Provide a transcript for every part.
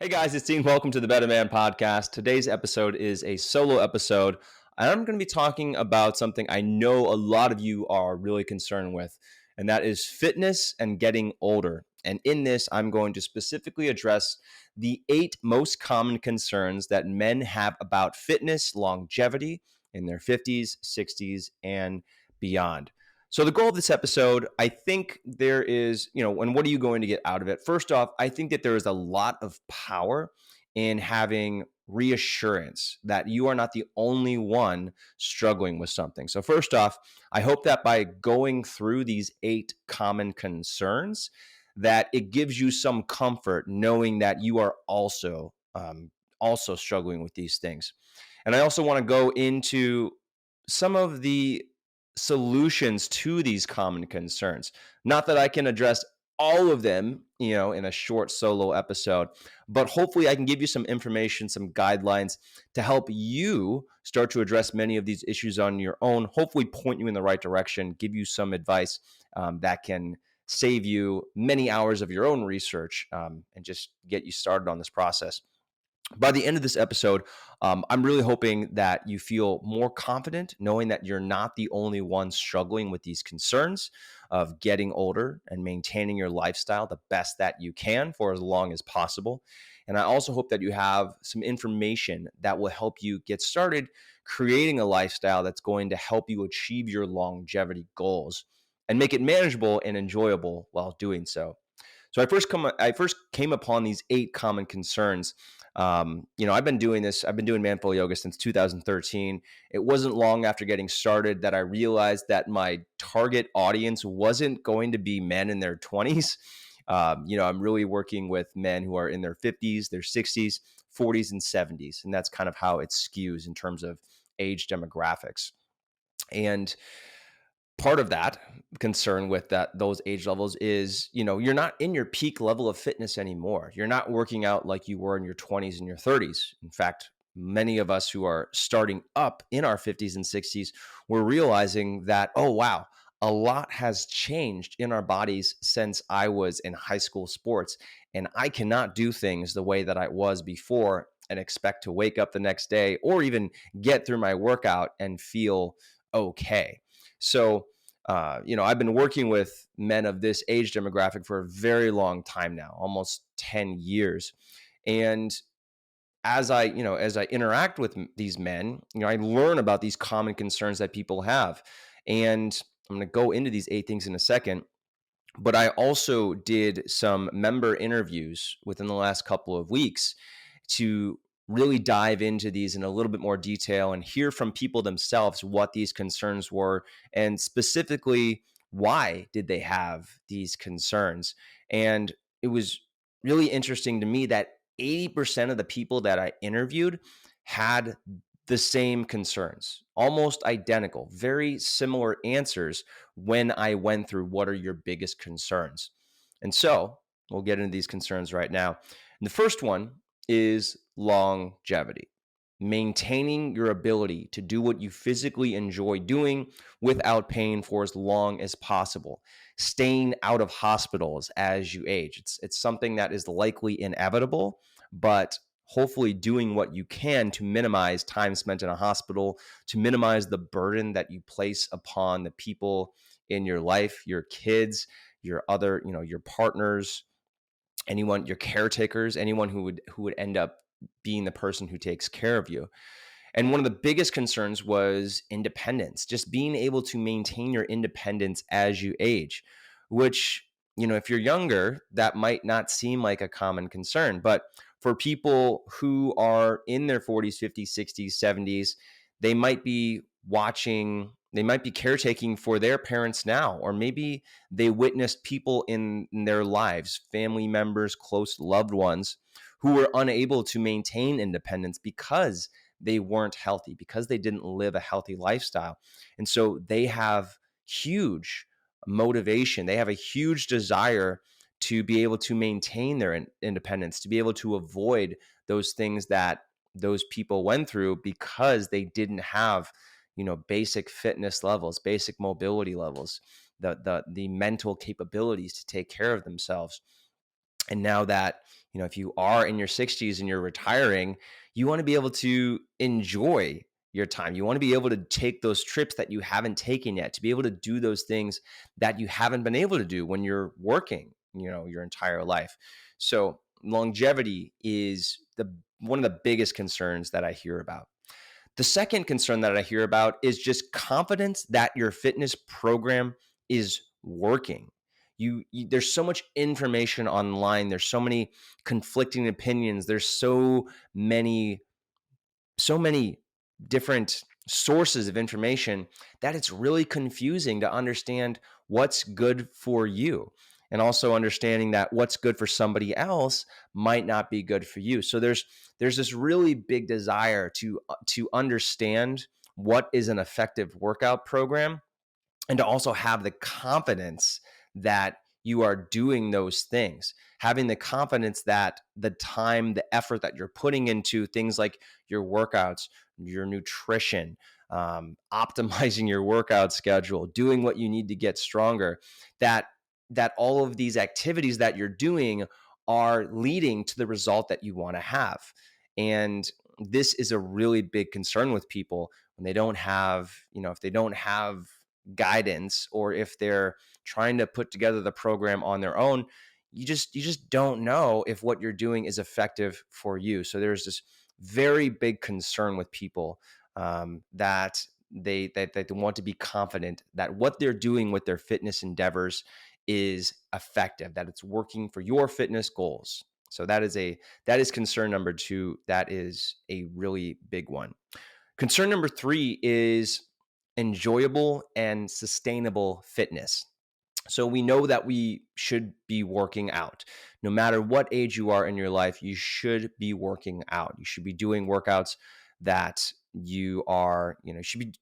Hey guys, it's Dean. Welcome to the Better Man podcast. Today's episode is a solo episode. I'm going to be talking about something I know a lot of you are really concerned with, and that is fitness and getting older. And in this, I'm going to specifically address the 8 most common concerns that men have about fitness, longevity in their 50s, 60s, and beyond. So the goal of this episode, I think there is, and what are you going to get out of it? First off, I think that there is a lot of power in having reassurance that you are not the only one struggling with something. So first off, I hope that by going through these 8 common concerns, that it gives you some comfort knowing that you are also struggling with these things. And I also want to go into some of the solutions to these common concerns. Not that I can address all of them, in a short solo episode, but hopefully I can give you some information, some guidelines to help you start to address many of these issues on your own, hopefully point you in the right direction, give you some advice that can save you many hours of your own research and just get you started on this process. By the end of this episode, I'm really hoping that you feel more confident knowing that you're not the only one struggling with these concerns of getting older and maintaining your lifestyle the best that you can for as long as possible. And I also hope that you have some information that will help you get started creating a lifestyle that's going to help you achieve your longevity goals and make it manageable and enjoyable while doing so. So I first came upon these 8 common concerns. I've been doing this. I've been doing Manful Yoga since 2013. It wasn't long after getting started that I realized that my target audience wasn't going to be men in their 20s. I'm really working with men who are in their 50s, their 60s, 40s, and 70s, and that's kind of how it skews in terms of age demographics. And part of that concern with those age levels is, you're not in your peak level of fitness anymore. You're not working out like you were in your 20s and your 30s. In fact, many of us who are starting up in our 50s and 60s, we're realizing that, oh, wow, a lot has changed in our bodies since I was in high school sports. And I cannot do things the way that I was before and expect to wake up the next day or even get through my workout and feel okay. So, I've been working with men of this age demographic for a very long time now, almost 10 years. And as I interact with these men, I learn about these common concerns that people have. And I'm going to go into these 8 things in a second. But I also did some member interviews within the last couple of weeks to really dive into these in a little bit more detail and hear from people themselves what these concerns were and specifically why did they have these concerns. And it was really interesting to me that 80% of the people that I interviewed had the same concerns, almost identical, very similar answers when I went through what are your biggest concerns. And so we'll get into these concerns right now. And the first one is longevity, maintaining your ability to do what you physically enjoy doing without pain for as long as possible, staying out of hospitals as you age. It's something that is likely inevitable, but hopefully doing what you can to minimize time spent in a hospital, to minimize the burden that you place upon the people in your life, your kids, your other, your partners, anyone, your caretakers, anyone who would end up being the person who takes care of you. And one of the biggest concerns was independence, just being able to maintain your independence as you age, which, if you're younger, that might not seem like a common concern. But for people who are in their 40s, 50s, 60s, 70s, they might be caretaking for their parents now, or maybe they witnessed people in their lives, family members, close loved ones, who were unable to maintain independence because they weren't healthy, because they didn't live a healthy lifestyle. And so they have huge motivation. They have a huge desire to be able to maintain their independence, to be able to avoid those things that those people went through because they didn't have, basic fitness levels, basic mobility levels, the mental capabilities to take care of themselves. And now that, if you are in your 60s and you're retiring, you want to be able to enjoy your time. You want to be able to take those trips that you haven't taken yet, to be able to do those things that you haven't been able to do when you're working, your entire life. So longevity is the one of the biggest concerns that I hear about. The second concern that I hear about is just confidence that your fitness program is working. There's so much information online. There's so many conflicting opinions. There's so many different sources of information that it's really confusing to understand what's good for you, and also understanding that what's good for somebody else might not be good for you. So there's this really big desire to understand what is an effective workout program, and to also have the confidence that you are doing those things, having the confidence that the time, the effort that you're putting into things like your workouts, your nutrition, optimizing your workout schedule, doing what you need to get stronger, that all of these activities that you're doing are leading to the result that you want to have. And this is a really big concern with people when they don't have, if they don't have guidance, or if they're trying to put together the program on their own. You just don't know if what you're doing is effective for you. So there's this very big concern with people, that they want to be confident that what they're doing with their fitness endeavors is effective, that it's working for your fitness goals. So that is concern number two. That is a really big one. Concern number three is enjoyable and sustainable fitness. So we know that we should be working out. No matter what age you are in your life, you should be working out. You should be doing workouts that you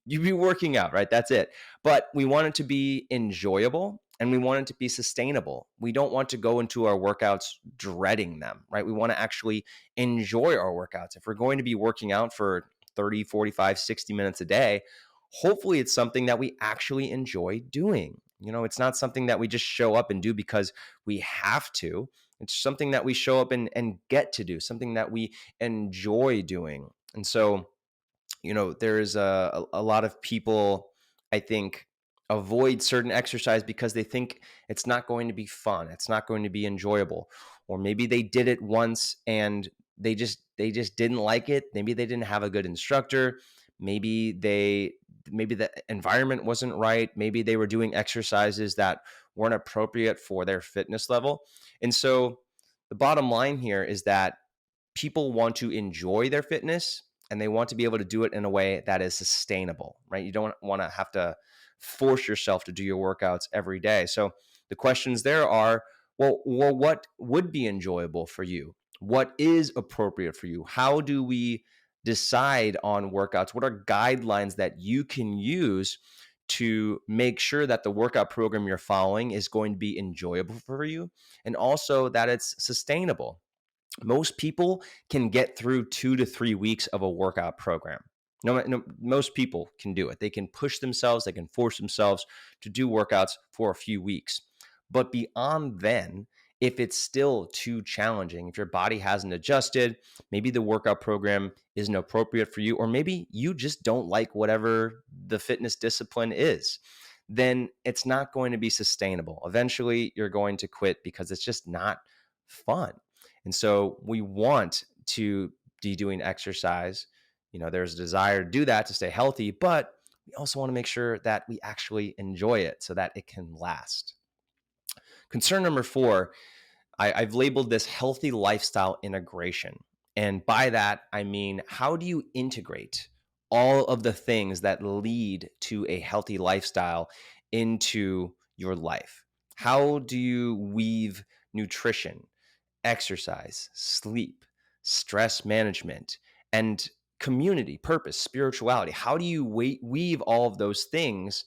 be working out, right? That's it. But we want it to be enjoyable, and we want it to be sustainable. We don't want to go into our workouts dreading them, right? We want to actually enjoy our workouts. If we're going to be working out for 30, 45, 60 minutes a day, hopefully it's something that we actually enjoy doing. It's not something that we just show up and do because we have to. It's something that we show up and get to do, something that we enjoy doing. And so, there's a lot of people, I think, avoid certain exercise because they think it's not going to be fun. It's not going to be enjoyable. Or maybe they did it once and they just didn't like it. Maybe they didn't have a good instructor. Maybe the environment wasn't right. Maybe they were doing exercises that weren't appropriate for their fitness level. And so the bottom line here is that people want to enjoy their fitness, and they want to be able to do it in a way that is sustainable, right? You don't want to have to force yourself to do your workouts every day. So the questions there are, well, what would be enjoyable for you? What is appropriate for you? How do we decide on workouts? What are guidelines that you can use to make sure that the workout program you're following is going to be enjoyable for you, and also that it's sustainable? Most people can get through 2 to 3 weeks of a workout program. No, most people can do it. They can push themselves, they can force themselves to do workouts for a few weeks. But beyond then, if it's still too challenging, if your body hasn't adjusted, maybe the workout program isn't appropriate for you, or maybe you just don't like whatever the fitness discipline is, then it's not going to be sustainable. Eventually, you're going to quit because it's just not fun. And so we want to be doing exercise. There's a desire to do that to stay healthy, but we also want to make sure that we actually enjoy it so that it can last. Concern number four, I've labeled this healthy lifestyle integration. And by that, I mean, how do you integrate all of the things that lead to a healthy lifestyle into your life? How do you weave nutrition, exercise, sleep, stress management, and community, purpose, spirituality? How do you weave all of those things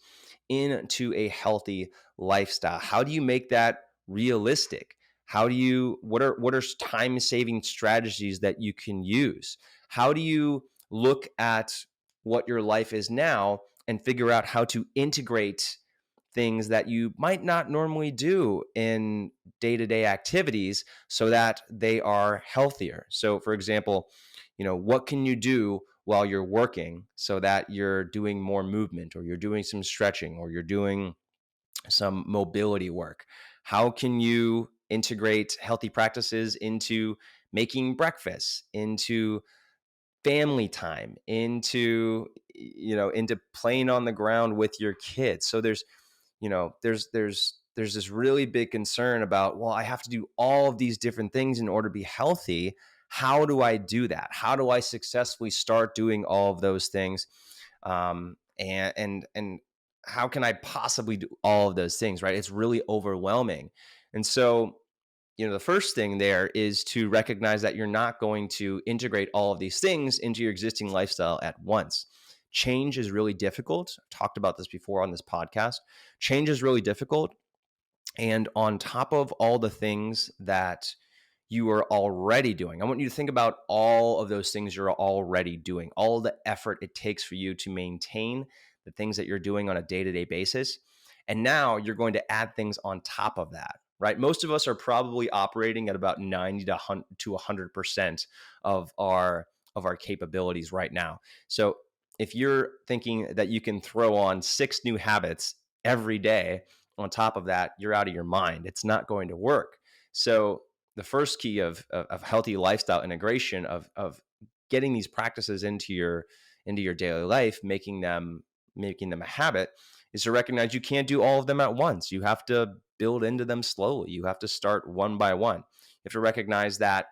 into a healthy lifestyle? How do you make that realistic? What are time-saving strategies that you can use? How do you look at what your life is now and figure out how to integrate things that you might not normally do in day-to-day activities so that they are healthier. So for example, what can you do while you're working so that you're doing more movement, or you're doing some stretching, or you're doing some mobility work? How can you integrate healthy practices into making breakfast, into family time, into playing on the ground with your kids? So there's this really big concern about, well, I have to do all of these different things in order to be healthy. How do I do that? How do I successfully start doing all of those things? And how can I possibly do all of those things, right? It's really overwhelming. And so, the first thing there is to recognize that you're not going to integrate all of these things into your existing lifestyle at once. Change is really difficult. I've talked about this before on this podcast. Change is really difficult. And on top of all the things that you are already doing, I want you to think about all of those things you're already doing, all the effort it takes for you to maintain the things that you're doing on a day-to-day basis. And now you're going to add things on top of that, right? Most of us are probably operating at about 90 to 100% of our capabilities right now. So if you're thinking that you can throw on 6 new habits every day on top of that, you're out of your mind. It's not going to work. So the first key of healthy lifestyle integration, of getting these practices into your daily life, making them a habit, is to recognize you can't do all of them at once. You have to build into them slowly. You have to start one by one. You have to recognize that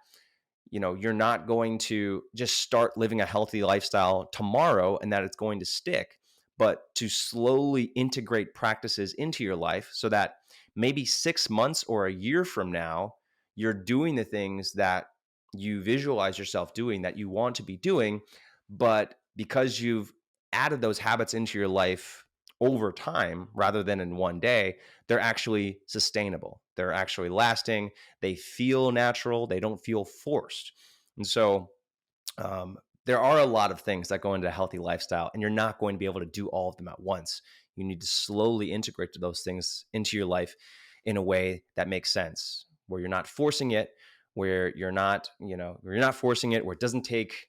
you're not going to just start living a healthy lifestyle tomorrow and that it's going to stick, but to slowly integrate practices into your life so that maybe 6 months or a year from now, you're doing the things that you visualize yourself doing, that you want to be doing. But because you've added those habits into your life over time rather than in one day, they're actually sustainable. They're actually lasting. They feel natural. They don't feel forced. And so there are a lot of things that go into a healthy lifestyle, and you're not going to be able to do all of them at once. You need to slowly integrate those things into your life in a way that makes sense, where you're not forcing it, where you're not forcing it, where it doesn't take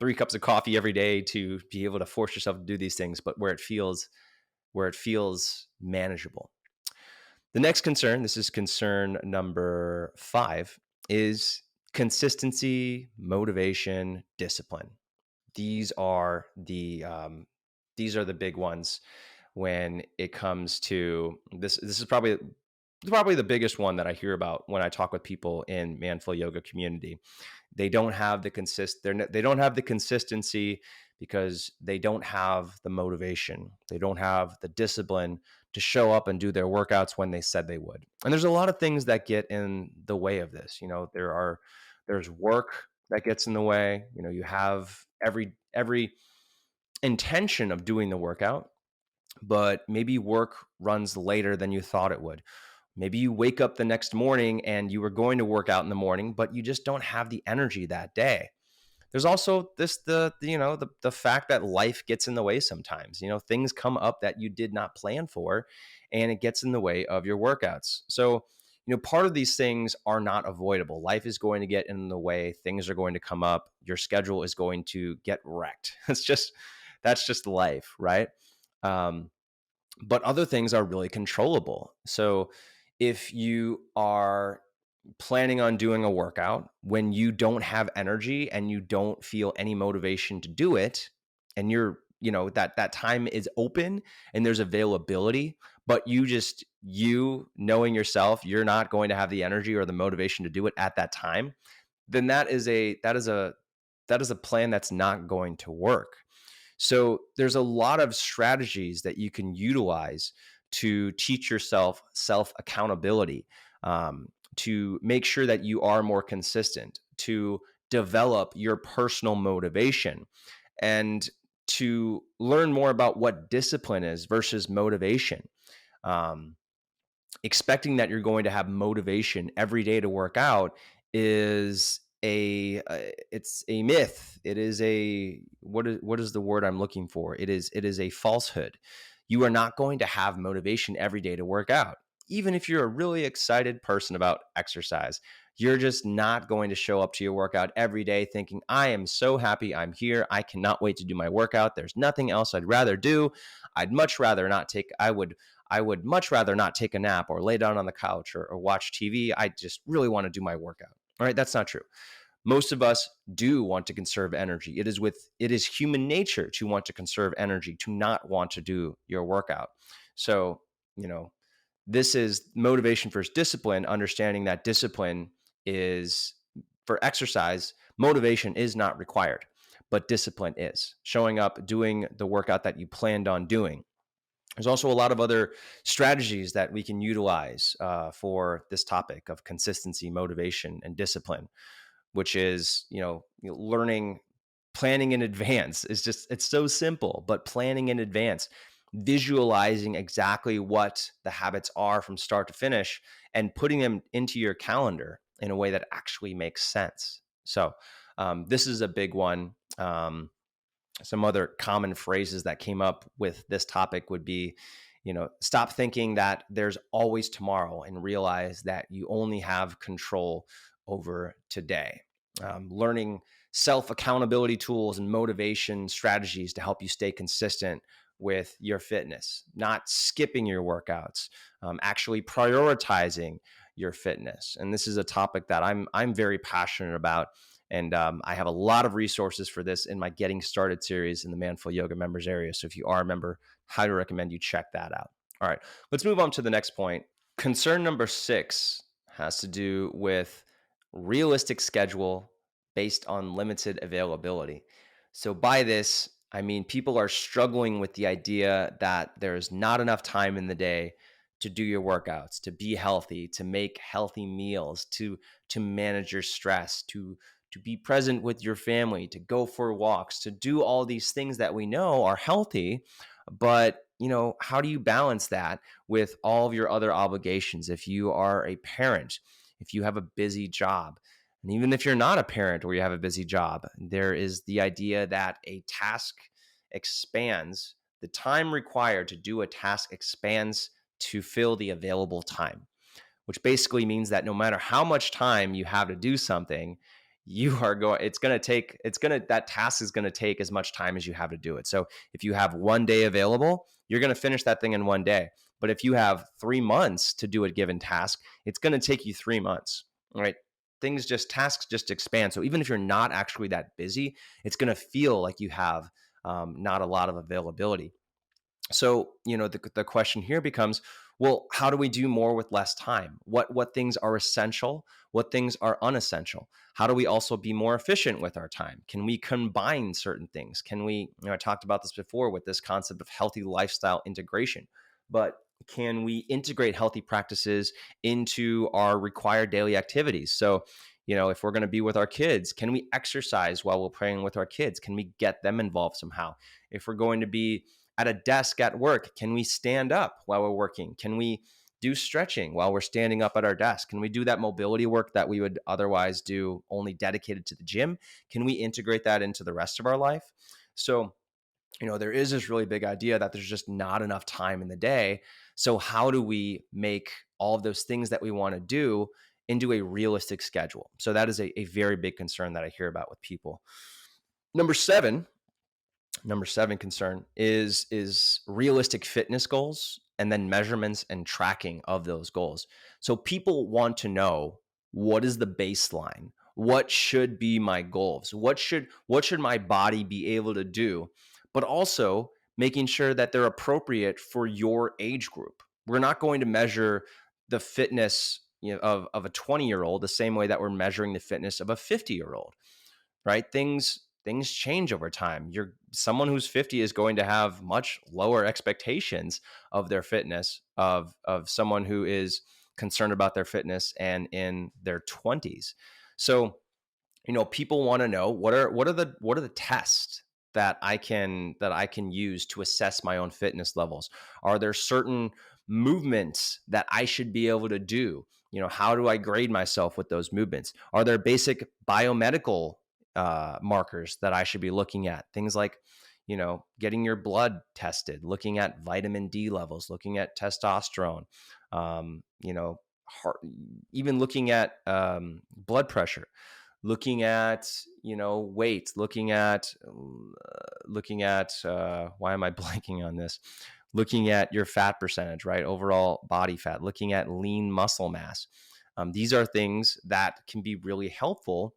3 cups of coffee every day to be able to force yourself to do these things, but where it feels manageable. The next concern, this is concern number 5, is consistency, motivation, discipline. These are the big ones when it comes to this. This is probably the biggest one that I hear about when I talk with people in Manful Yoga community. They don't have the consistency because they don't have the motivation. They don't have the discipline to show up and do their workouts when they said they would. And there's a lot of things that get in the way of this. There's work that gets in the way. You have every intention of doing the workout, but maybe work runs later than you thought it would. Maybe you wake up the next morning and you were going to work out in the morning, but you just don't have the energy that day. There's also the fact that life gets in the way sometimes. Things come up that you did not plan for, and it gets in the way of your workouts. So, part of these things are not avoidable. Life is going to get in the way. Things are going to come up. Your schedule is going to get wrecked. That's just life, right? But other things are really controllable. So if you are planning on doing a workout when you don't have energy and you don't feel any motivation to do it, and you're, that time is open and there's availability, but you knowing yourself, you're not going to have the energy or the motivation to do it at that time, then that is a plan that's not going to work. So there's a lot of strategies that you can utilize to teach yourself self-accountability, to make sure that you are more consistent, to develop your personal motivation, and to learn more about what discipline is versus motivation. Expecting that you're going to have motivation every day to work out is it's a myth. It is what is the word I'm looking for? It is a falsehood. you are not going to have motivation every day to work out. Even if you're a really excited person about exercise, you're just not going to show up to your workout every day thinking, I am so happy I'm here. I cannot wait to do my workout. There's nothing else I'd rather do. I would much rather not take a nap or lay down on the couch or watch TV. I just really want to do my workout. All right, that's not true. Most of us do want to conserve energy. It is human nature to want to conserve energy, to not want to do your workout. So, this is motivation versus discipline, understanding that discipline is for exercise, motivation is not required, but discipline is. Showing up, doing the workout that you planned on doing. There's also a lot of other strategies that we can utilize for this topic of consistency, motivation, and discipline, which is, learning, planning in advance. It's so simple, but planning in advance, visualizing exactly what the habits are from start to finish and putting them into your calendar in a way that actually makes sense. So this is a big one. Some other common phrases that came up with this topic would be, stop thinking that there's always tomorrow and realize that you only have control over today. Learning self-accountability tools and motivation strategies to help you stay consistent with your fitness, not skipping your workouts, actually prioritizing your fitness. And this is a topic that I'm very passionate about. And I have a lot of resources for this in my Getting Started series in the Manful Yoga members area. So if you are a member, highly recommend you check that out. All right, let's move on to the next point. Concern number 6 has to do with realistic schedule based on limited availability. So by this, I mean people are struggling with the idea that there's not enough time in the day to do your workouts, to be healthy, to make healthy meals, to manage your stress, to be present with your family, to go for walks, to do all these things that we know are healthy. But, how do you balance that with all of your other obligations? If you are a parent, if you have a busy job, and even if you're not a parent or you have a busy job, there is the idea that a task expands, the time required to do a task expands to fill the available time, which basically means that no matter how much time you have to do something, that task is going to take as much time as you have to do it. So if you have one day available, you're going to finish that thing in one day. But if you have 3 months to do a given task, it's going to take you 3 months, right? Tasks just expand. So even if you're not actually that busy, it's going to feel like you have not a lot of availability. So, the question here becomes, well, how do we do more with less time? What things are essential? What things are unessential? How do we also be more efficient with our time? Can we combine certain things? Can we, I talked about this before with this concept of healthy lifestyle integration, but can we integrate healthy practices into our required daily activities? So, if we're going to be with our kids, can we exercise while we're praying with our kids? Can we get them involved somehow? If we're going to be at a desk at work, can we stand up while we're working? Can we do stretching while we're standing up at our desk? Can we do that mobility work that we would otherwise do only dedicated to the gym? Can we integrate that into the rest of our life? So, there is this really big idea that there's just not enough time in the day. So how do we make all of those things that we want to do into a realistic schedule? So that is a very big concern that I hear about with people. Number seven concern is realistic fitness goals and then measurements and tracking of those goals. So people want to know, what is the baseline? What should be my goals? What should my body be able to do? But also making sure that they're appropriate for your age group. We're not going to measure the fitness of a 20-year-old the same way that we're measuring the fitness of a 50-year-old, right? Things change over time. Someone who's 50 is going to have much lower expectations of their fitness of someone who is concerned about their fitness and in their 20s. So, people want to know what are the tests that I can use to assess my own fitness levels. Are there certain movements that I should be able to do? How do I grade myself with those movements? Are there basic biomedical markers that I should be looking at? Things like, getting your blood tested, looking at vitamin D levels, looking at testosterone, um, you know, heart, even looking at blood pressure, looking at weight, looking at why am I blanking on this, looking at your fat percentage, right, overall body fat, looking at lean muscle mass. These are things that can be really helpful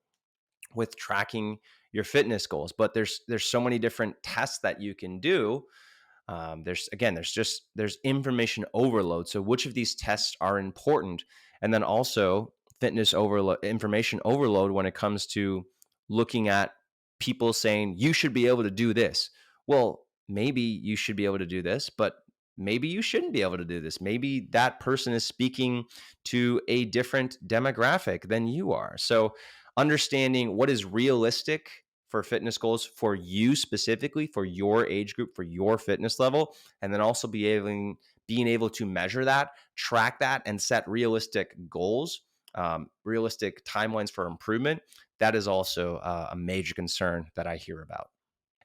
with tracking your fitness goals, but there's so many different tests that you can do. There's information overload. So which of these tests are important? And then also fitness overload, information overload when it comes to looking at people saying you should be able to do this. Well, maybe you should be able to do this, but maybe you shouldn't be able to do this. Maybe that person is speaking to a different demographic than you are. So understanding what is realistic for fitness goals for you specifically, for your age group, for your fitness level, and then also being able to measure that, track that, and set realistic goals, realistic timelines for improvement. That is also a major concern that I hear about.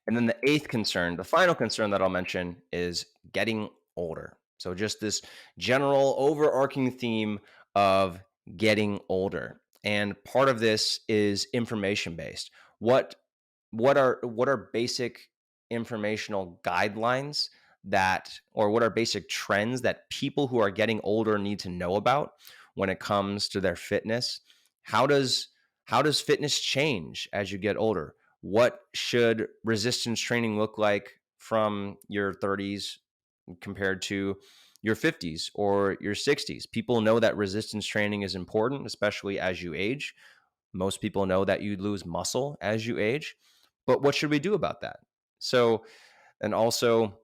And then the eighth concern, the final concern that I'll mention, is getting older. So just this general overarching theme of getting older. And part of this is information based. What are basic informational guidelines that, or what are basic trends that people who are getting older need to know about when it comes to their fitness? How does fitness change as you get older? What should resistance training look like from your 30s compared to your 50s or your 60s? People know that resistance training is important, especially as you age. Most people know that you lose muscle as you age, but what should we do about that? So, and also,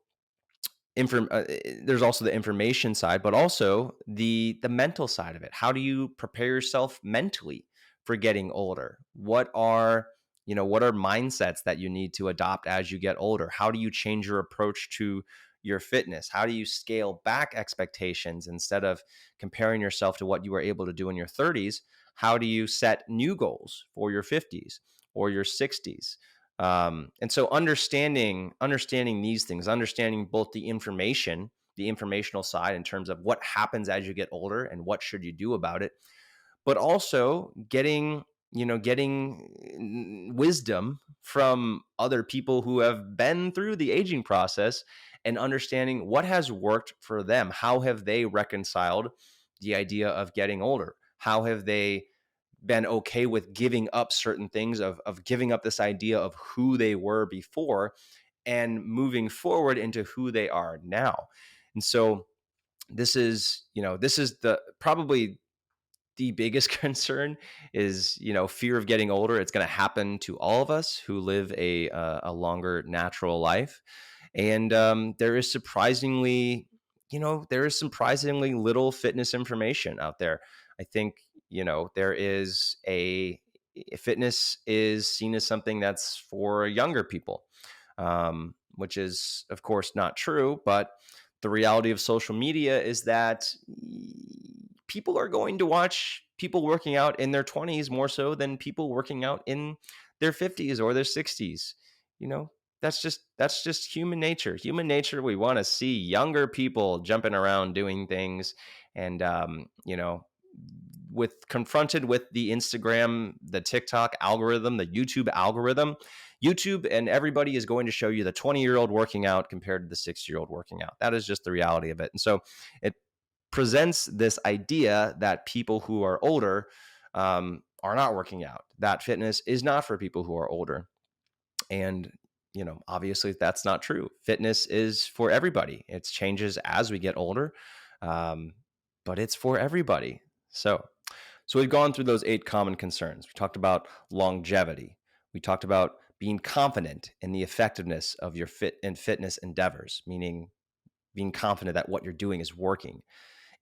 there's also the information side, but also the mental side of it. How do you prepare yourself mentally for getting older? What are mindsets that you need to adopt as you get older? How do you change your approach to your fitness? How do you scale back expectations instead of comparing yourself to what you were able to do in your 30s? How do you set new goals for your 50s or your 60s? And so understanding these things, understanding both the informational side in terms of what happens as you get older and what should you do about it, but also getting wisdom from other people who have been through the aging process and understanding what has worked for them. How have they reconciled the idea of getting older? How have they been okay with giving up certain things, of giving up this idea of who they were before and moving forward into who they are now? And so this is the probably the biggest concern is fear of getting older. It's going to happen to all of us who live a longer natural life, and there is surprisingly little fitness information out there. I think there is a fitness is seen as something that's for younger people, which is of course not true, but the reality of social media is that people are going to watch people working out in their 20s more so than people working out in their 50s or their 60s. You know, that's just human nature. Human nature. We want to see younger people jumping around doing things, and with confronted with the Instagram, the TikTok algorithm, the YouTube algorithm, YouTube and everybody is going to show you the 20-year-old working out compared to the 6-year-old working out. That is just the reality of it. And so it presents this idea that people who are older are not working out, that fitness is not for people who are older. And obviously that's not true. Fitness is for everybody. It changes as we get older, but it's for everybody. So we've gone through those 8 common concerns. We talked about longevity. We talked about being confident in the effectiveness of your fitness endeavors, meaning being confident that what you're doing is working.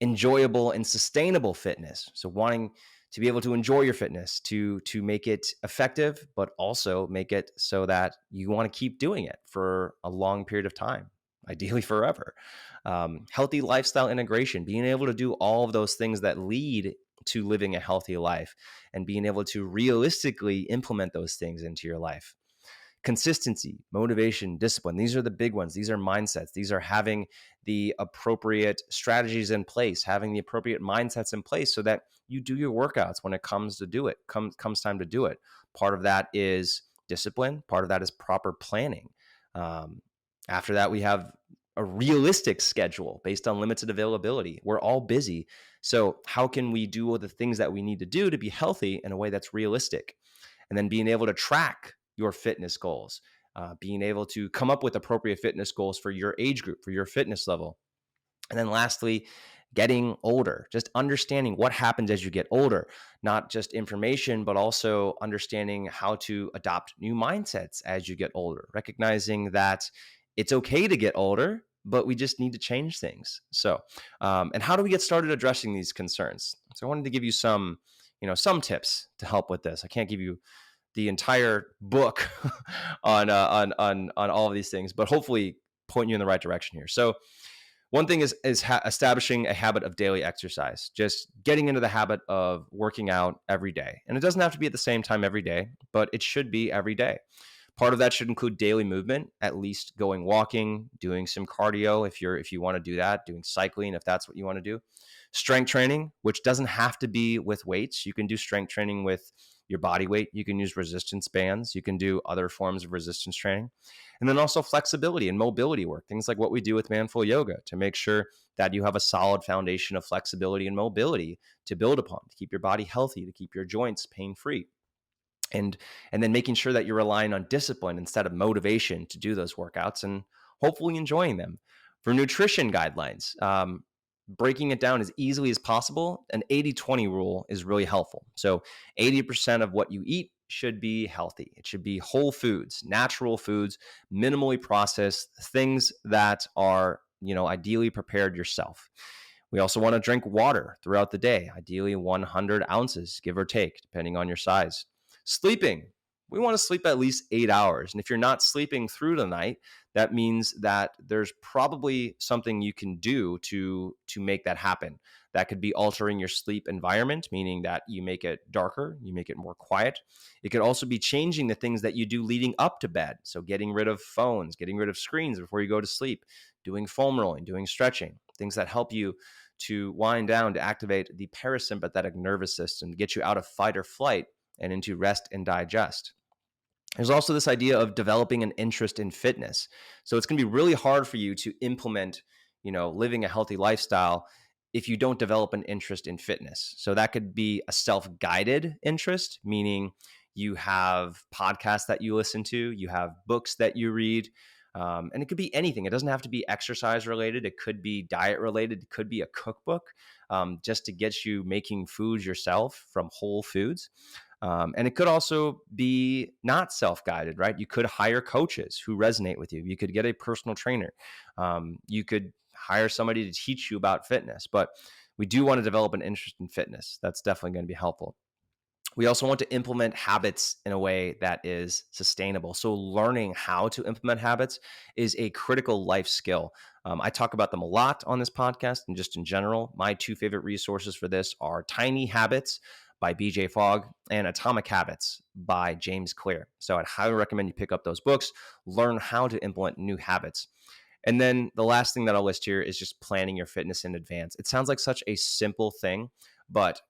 Enjoyable and sustainable fitness. So wanting to be able to enjoy your fitness, to make it effective, but also make it so that you want to keep doing it for a long period of time, ideally forever. Healthy lifestyle integration, being able to do all of those things that lead to living a healthy life and being able to realistically implement those things into your life. Consistency, motivation, discipline. These are the big ones. These are mindsets. These are having the appropriate strategies in place, having the appropriate mindsets in place so that you do your workouts when it comes to do it, comes time to do it. Part of that is discipline. Part of that is proper planning. After that, we have a realistic schedule based on limited availability. We're all busy. So how can we do all the things that we need to do to be healthy in a way that's realistic? And then being able to track your fitness goals, being able to come up with appropriate fitness goals for your age group, for your fitness level. And then lastly, getting older, just understanding what happens as you get older, not just information, but also understanding how to adopt new mindsets as you get older, recognizing that it's okay to get older, but we just need to change things. So, and how do we get started addressing these concerns? So I wanted to give you some tips to help with this. I can't give you the entire book on all of these things, but hopefully point you in the right direction here. So one thing is establishing a habit of daily exercise, just getting into the habit of working out every day. And it doesn't have to be at the same time every day, but it should be every day. Part of that should include daily movement, at least going walking, doing some cardio if you want to do that, doing cycling if that's what you want to do. Strength training, which doesn't have to be with weights. You can do strength training with your body weight. You can use resistance bands. You can do other forms of resistance training. And then also flexibility and mobility work, things like what we do with Manful Yoga to make sure that you have a solid foundation of flexibility and mobility to build upon, to keep your body healthy, to keep your joints pain-free. And then making sure that you're relying on discipline instead of motivation to do those workouts and hopefully enjoying them. For nutrition guidelines, breaking it down as easily as possible, an 80-20 rule is really helpful. So 80% of what you eat should be healthy. It should be whole foods, natural foods, minimally processed, things that are, ideally prepared yourself. We also want to drink water throughout the day, ideally 100 ounces, give or take, depending on your size. Sleeping. We want to sleep at least 8 hours. And if you're not sleeping through the night, that means that there's probably something you can do to make that happen. That could be altering your sleep environment, meaning that you make it darker, you make it more quiet. It could also be changing the things that you do leading up to bed. So getting rid of phones, getting rid of screens before you go to sleep, doing foam rolling, doing stretching, things that help you to wind down, to activate the parasympathetic nervous system, to get you out of fight or flight and into rest and digest. There's also this idea of developing an interest in fitness. So it's going to be really hard for you to implement, living a healthy lifestyle if you don't develop an interest in fitness. So that could be a self-guided interest, meaning you have podcasts that you listen to, you have books that you read, and it could be anything. It doesn't have to be exercise related. It could be diet related. It could be a cookbook, just to get you making foods yourself from whole foods. And it could also be not self-guided, right? You could hire coaches who resonate with you. You could get a personal trainer. You could hire somebody to teach you about fitness, but we do want to develop an interest in fitness. That's definitely going to be helpful. We also want to implement habits in a way that is sustainable. So learning how to implement habits is a critical life skill. I talk about them a lot on this podcast and just in general. My two favorite resources for this are Tiny Habits by BJ Fogg and Atomic Habits by James Clear. So I'd highly recommend you pick up those books, learn how to implement new habits. And then the last thing that I'll list here is just planning your fitness in advance. It sounds like such a simple thing, but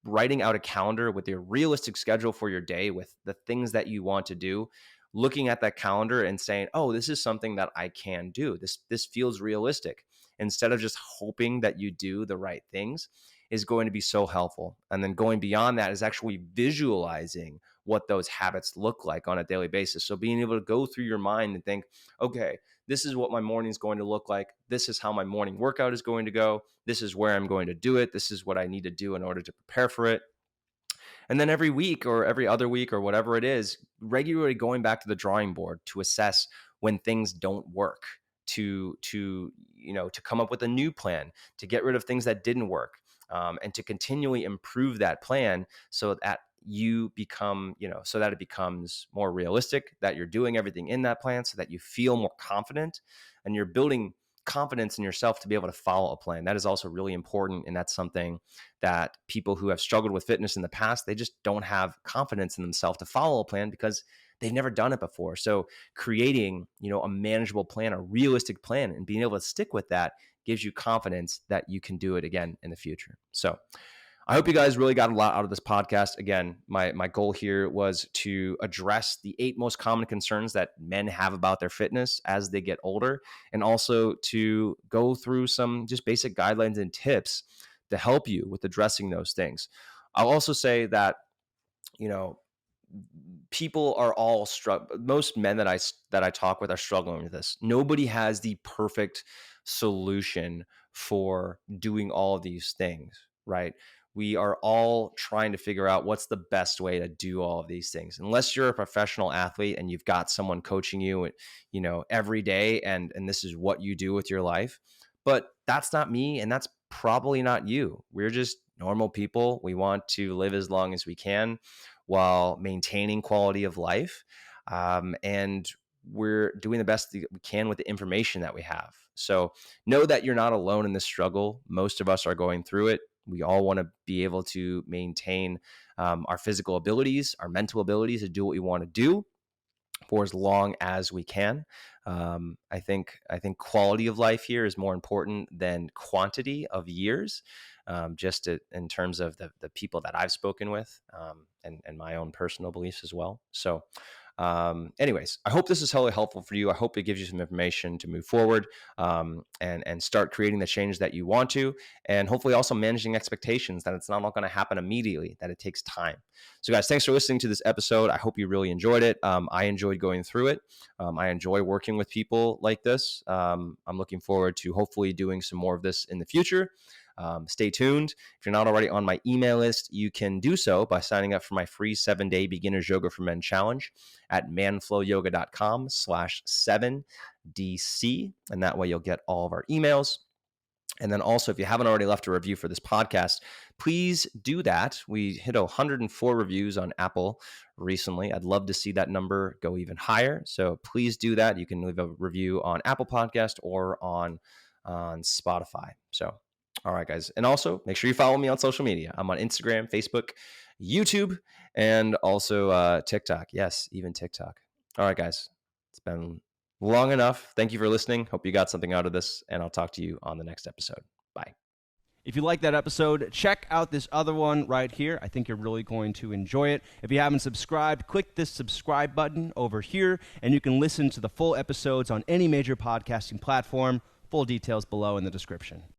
writing out a calendar with your realistic schedule for your day with the things that you want to do, looking at that calendar and saying, oh, this is something that I can do. This feels realistic. Instead of just hoping that you do the right things is going to be so helpful. And then going beyond that is actually visualizing what those habits look like on a daily basis. So being able to go through your mind and think, okay, this is what my morning is going to look like. This is how my morning workout is going to go. This is where I'm going to do it. This is what I need to do in order to prepare for it. And then every week or every other week or whatever it is, regularly going back to the drawing board to assess when things don't work, to come up with a new plan, to get rid of things that didn't work, and to continually improve that plan so that you become, so that it becomes more realistic, that you're doing everything in that plan so that you feel more confident and you're building confidence in yourself to be able to follow a plan. That is also really important. And that's something that people who have struggled with fitness in the past, they just don't have confidence in themselves to follow a plan because they've never done it before. So creating, a manageable plan, a realistic plan, and being able to stick with that gives you confidence that you can do it again in the future. So I hope you guys really got a lot out of this podcast. Again, my goal here was to address the 8 most common concerns that men have about their fitness as they get older, and also to go through some just basic guidelines and tips to help you with addressing those things. I'll also say that, people are all most men that I talk with are struggling with this. Nobody has the perfect solution for doing all of these things, right? We are all trying to figure out what's the best way to do all of these things. Unless you're a professional athlete and you've got someone coaching you, every day, and this is what you do with your life. But that's not me, and that's probably not you. We're just normal people. We want to live as long as we can while maintaining quality of life. And we're doing the best that we can with the information that we have. So know that you're not alone in this struggle. Most of us are going through it. We all want to be able to maintain our physical abilities, our mental abilities to do what we want to do for as long as we can. I think quality of life here is more important than quantity of years, in terms of the people that I've spoken with, and my own personal beliefs as well. So anyways, I hope this is totally helpful for you. I hope it gives you some information to move forward, and start creating the change that you want to, and hopefully also managing expectations that it's not all going to happen immediately, that it takes time. So guys, thanks for listening to this episode. I hope you really enjoyed it. I enjoyed going through it. I enjoy working with people like this. I'm looking forward to hopefully doing some more of this in the future. Stay tuned. If you're not already on my email list, you can do so by signing up for my free 7-day Beginners Yoga for Men challenge at manflowyoga.com/7DC. And that way you'll get all of our emails. And then also, if you haven't already left a review for this podcast, please do that. We hit 104 reviews on Apple recently. I'd love to see that number go even higher. So please do that. You can leave a review on Apple Podcast or on Spotify. So all right, guys. And also make sure you follow me on social media. I'm on Instagram, Facebook, YouTube, and also TikTok. Yes, even TikTok. All right, guys. It's been long enough. Thank you for listening. Hope you got something out of this, and I'll talk to you on the next episode. Bye. If you like that episode, check out this other one right here. I think you're really going to enjoy it. If you haven't subscribed, click this subscribe button over here, and you can listen to the full episodes on any major podcasting platform. Full details below in the description.